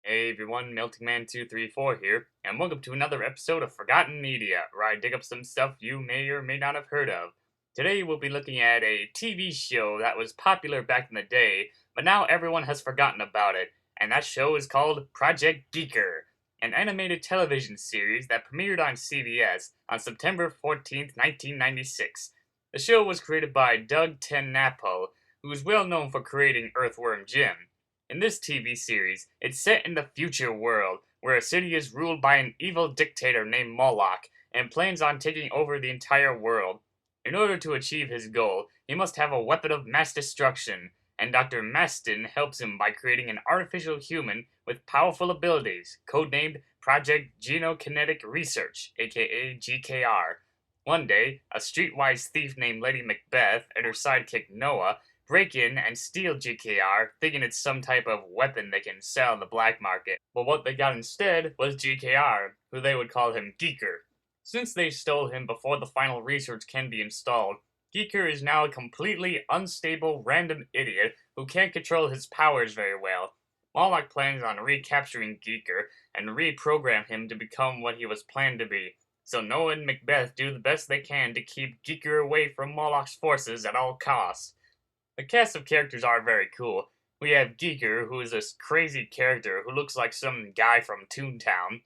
Hey everyone, MeltingMan234 here, and welcome to another episode of Forgotten Media, where I dig up some stuff you may or may not have heard of. Today we'll be looking at a TV show that was popular back in the day, but now everyone has forgotten about it, and that show is called Project G.e.E.K.e.R, an animated television series that premiered on CBS on September 14th, 1996. The show was created by Doug TenNapel, who is well known for creating Earthworm Jim. In this TV series, it's set in the future world, where a city is ruled by an evil dictator named Moloch, and plans on taking over the entire world. In order to achieve his goal, he must have a weapon of mass destruction, and Dr. Maston helps him by creating an artificial human with powerful abilities, codenamed Project Genokinetic Research, aka G.e.K.E.R. One day, a streetwise thief named Lady Macbeth and her sidekick Noah break in and steal G.e.K.E.R, thinking it's some type of weapon they can sell on the black market. But what they got instead was G.e.K.E.R, who they would call him G.e.E.K.e.R. Since they stole him before the final research can be installed, G.e.K.e.R is now a completely unstable random idiot who can't control his powers very well. Moloch plans on recapturing G.e.K.e.R and reprogram him to become what he was planned to be. So Noah and Macbeth do the best they can to keep G.e.K.e.R away from Moloch's forces at all costs. The cast of characters are very cool. We have G.e.K.e.R, who is this crazy character who looks like some guy from Toontown.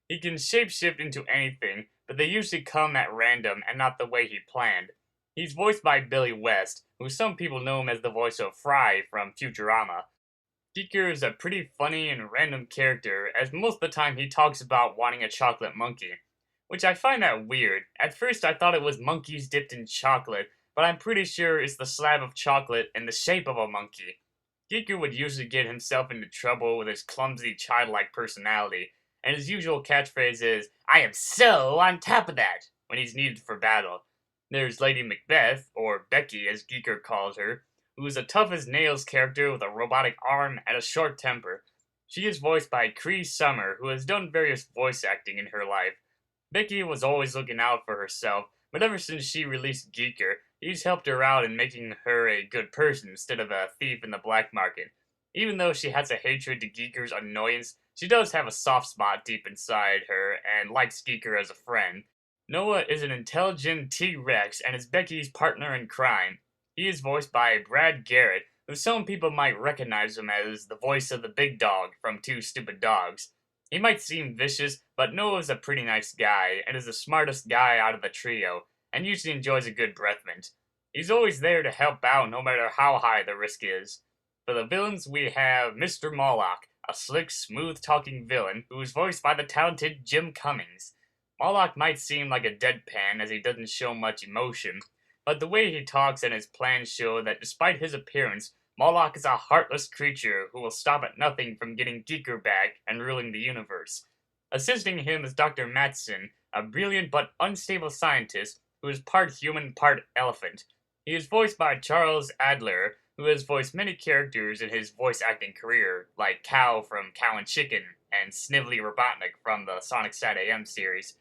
He can shapeshift into anything, but they usually come at random and not the way he planned. He's voiced by Billy West, who some people know him as the voice of Fry from Futurama. G.e.K.e.R is a pretty funny and random character, as most of the time he talks about wanting a chocolate monkey. Which I find that weird. At first I thought it was monkeys dipped in chocolate, but I'm pretty sure it's the slab of chocolate in the shape of a monkey. G.e.K.e.R would usually get himself into trouble with his clumsy, childlike personality, and his usual catchphrase is, "I am so on top of that," when he's needed for battle. There's Lady Macbeth, or Becky as G.e.K.e.R calls her, who is a tough as nails character with a robotic arm and a short temper. She is voiced by Cree Summer, who has done various voice acting in her life. Becky was always looking out for herself, but ever since she released G.e.K.e.R, he's helped her out in making her a good person instead of a thief in the black market. Even though she has a hatred to G.e.K.E.R's annoyance, she does have a soft spot deep inside her and likes G.e.K.E.R as a friend. Noah is an intelligent T-Rex and is Becky's partner in crime. He is voiced by Brad Garrett, who some people might recognize him as the voice of the big dog from Two Stupid Dogs. He might seem vicious, but Noah's a pretty nice guy, and is the smartest guy out of the trio, and usually enjoys a good breath mint. He's always there to help out no matter how high the risk is. For the villains, we have Mr. Moloch, a slick, smooth-talking villain who is voiced by the talented Jim Cummings. Moloch might seem like a deadpan as he doesn't show much emotion, but the way he talks and his plans show that despite his appearance, Moloch is a heartless creature who will stop at nothing from getting G.e.K.E.R back and ruling the universe. Assisting him is Dr. Matson, a brilliant but unstable scientist who is part human, part elephant. He is voiced by Charles Adler, who has voiced many characters in his voice acting career, like Cow from Cow and Chicken and Snively Robotnik from the Sonic Sat AM series.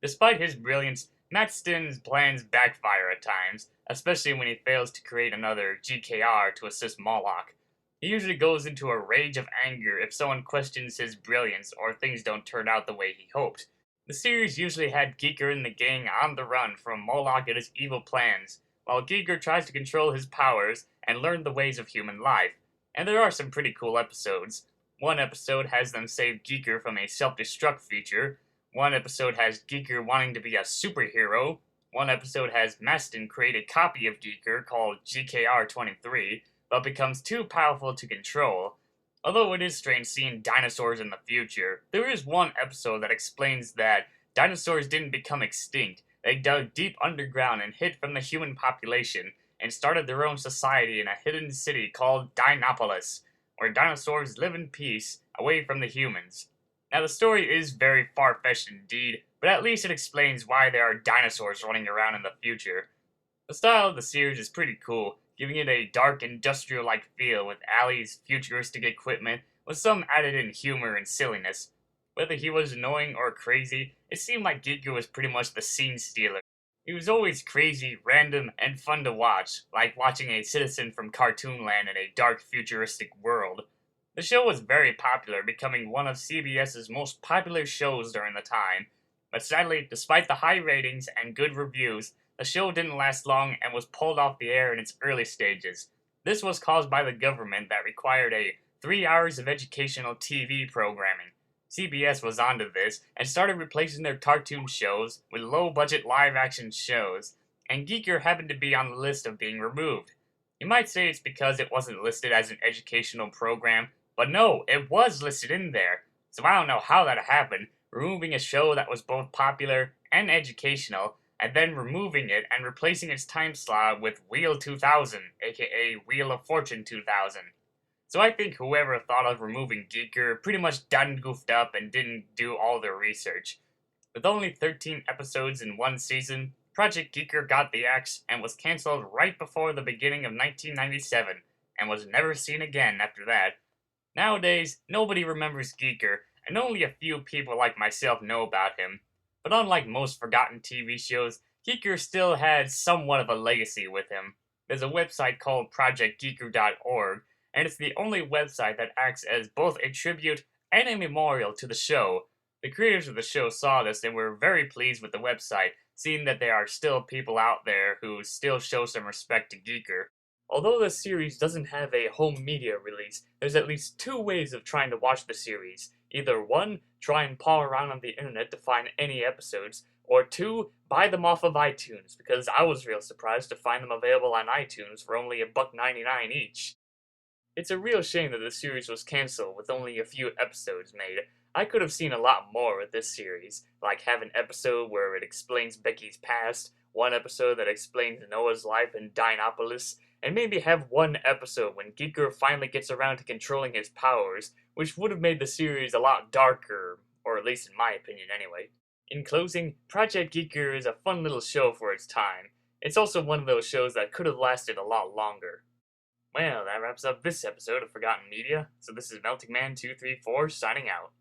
Despite his brilliance, Matston's plans backfire at times, especially when he fails to create another G.e.K.E.R to assist Moloch. He usually goes into a rage of anger if someone questions his brilliance or things don't turn out the way he hoped. The series usually had G.e.K.E.R and the gang on the run from Moloch and his evil plans, while G.e.K.E.R tries to control his powers and learn the ways of human life. And there are some pretty cool episodes. One episode has them save G.e.K.E.R from a self-destruct feature. One episode has G.e.K.E.R wanting to be a superhero. One episode has Maston create a copy of G.e.K.E.R called G.K.E.R 23, but becomes too powerful to control. Although it is strange seeing dinosaurs in the future, there is one episode that explains that dinosaurs didn't become extinct. They dug deep underground and hid from the human population, and started their own society in a hidden city called Dinopolis, where dinosaurs live in peace, away from the humans. Now, the story is very far-fetched indeed, but at least it explains why there are dinosaurs running around in the future. The style of the series is pretty cool, giving it a dark industrial-like feel with Ali's futuristic equipment with some added-in humor and silliness. Whether he was annoying or crazy, it seemed like Giger was pretty much the scene stealer. He was always crazy, random, and fun to watch, like watching a citizen from Cartoonland in a dark futuristic world. The show was very popular, becoming one of CBS's most popular shows during the time. But sadly, despite the high ratings and good reviews, the show didn't last long and was pulled off the air in its early stages. This was caused by the government that required 3 hours of educational TV programming. CBS was onto this and started replacing their cartoon shows with low budget live action shows, and G.e.E.K.e.R happened to be on the list of being removed. You might say it's because it wasn't listed as an educational program, but no, it was listed in there. So I don't know how that happened, removing a show that was both popular and educational, and then removing it and replacing its time slot with Wheel 2000, aka Wheel of Fortune 2000. So I think whoever thought of removing G.e.E.K.e.R pretty much done goofed up and didn't do all their research. With only 13 episodes in one season, Project G.e.E.K.e.R got the axe and was cancelled right before the beginning of 1997, and was never seen again after that. Nowadays, nobody remembers G.e.E.K.e.R, and only a few people like myself know about him. But unlike most forgotten TV shows, G.e.E.K.e.R still had somewhat of a legacy with him. There's a website called projectgeeker.org, and it's the only website that acts as both a tribute and a memorial to the show. The creators of the show saw this and were very pleased with the website, seeing that there are still people out there who still show some respect to G.e.E.K.e.R. Although the series doesn't have a home media release, there's at least two ways of trying to watch the series. Either one, try and paw around on the internet to find any episodes, or two, buy them off of iTunes, because I was real surprised to find them available on iTunes for only $1.99 each. It's a real shame that the series was cancelled with only a few episodes made. I could have seen a lot more with this series, like have an episode where it explains Becky's past, one episode that explains Noah's life in Dinopolis, and maybe have one episode when G.e.E.K.e.R finally gets around to controlling his powers, which would have made the series a lot darker, or at least in my opinion anyway. In closing, Project G.e.E.K.e.R is a fun little show for its time. It's also one of those shows that could have lasted a lot longer. Well, that wraps up this episode of Forgotten Media, so this is Melting Man 234 signing out.